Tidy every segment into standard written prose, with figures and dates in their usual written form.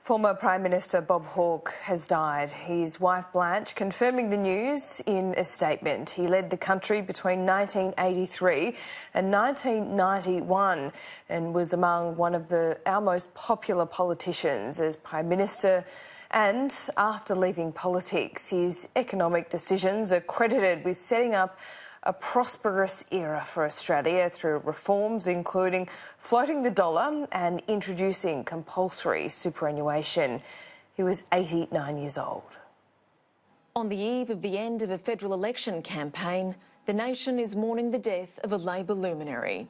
Former Prime Minister Bob Hawke has died. His wife Blanche confirming the news in a statement. He led the country between 1983 and 1991 and was among one of our most popular politicians as Prime Minister. And after leaving politics, his economic decisions are credited with setting up a prosperous era for Australia through reforms including floating the dollar and introducing compulsory superannuation. He was 89 years old. On the eve of the end of a federal election campaign, the nation is mourning the death of a Labor luminary.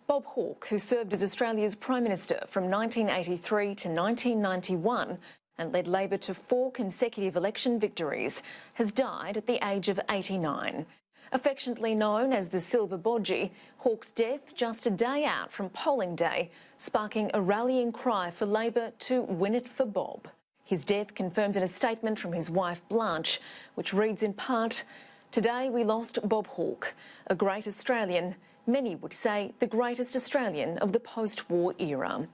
Bob Hawke, who served as Australia's Prime Minister from 1983 to 1991 and led Labor to 4 consecutive election victories, has died at the age of 89. Affectionately known as the Silver Bodgie, Hawke's death just a day out from polling day, sparking a rallying cry for Labor to win it for Bob. His death confirmed in a statement from his wife Blanche, which reads in part, "Today we lost Bob Hawke, a great Australian, many would say the greatest Australian of the post-war era.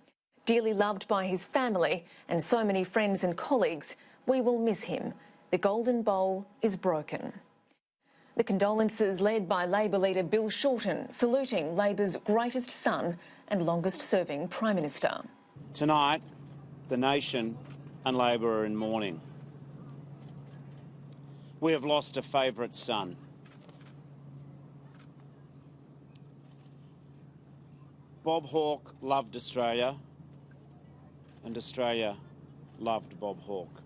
Dearly loved by his family and so many friends and colleagues, we will miss him. The golden bowl is broken." The condolences led by Labor leader Bill Shorten, saluting Labor's greatest son and longest-serving Prime Minister. Tonight, the nation and Labor are in mourning. We have lost a favourite son. Bob Hawke loved Australia, and Australia loved Bob Hawke.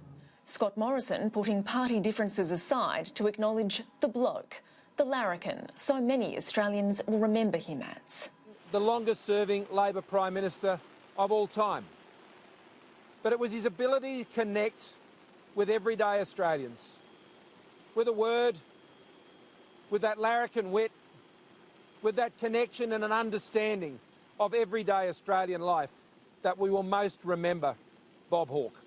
Scott Morrison putting party differences aside to acknowledge the bloke, the larrikin so many Australians will remember him as. The longest-serving Labor Prime Minister of all time. But it was his ability to connect with everyday Australians. With a word, with that larrikin wit, with that connection and an understanding of everyday Australian life that we will most remember Bob Hawke.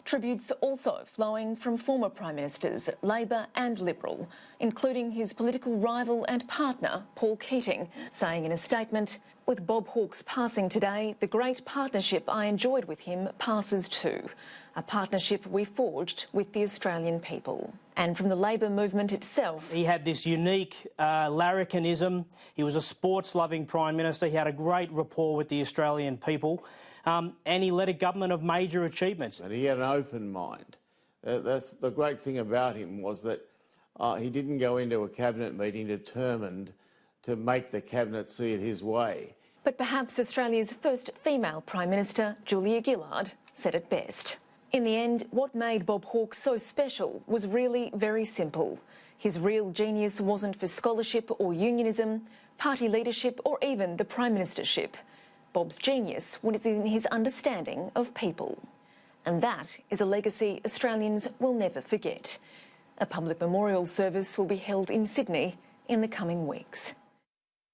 Tributes also flowing from former Prime Ministers, Labor and Liberal, including his political rival and partner, Paul Keating, saying in a statement, "With Bob Hawke's passing today, the great partnership I enjoyed with him passes too, a partnership we forged with the Australian people." And from the Labor movement itself. He had this unique larrikinism. He was a sports-loving Prime Minister. He had a great rapport with the Australian people. And he led a government of major achievements. And he had an open mind. That's the great thing about him, was that he didn't go into a cabinet meeting determined to make the cabinet see it his way. But perhaps Australia's first female Prime Minister, Julia Gillard, said it best. In the end, what made Bob Hawke so special was really very simple. His real genius wasn't for scholarship or unionism, party leadership or even the Prime Ministership. Bob's genius was in his understanding of people. And that is a legacy Australians will never forget. A public memorial service will be held in Sydney in the coming weeks.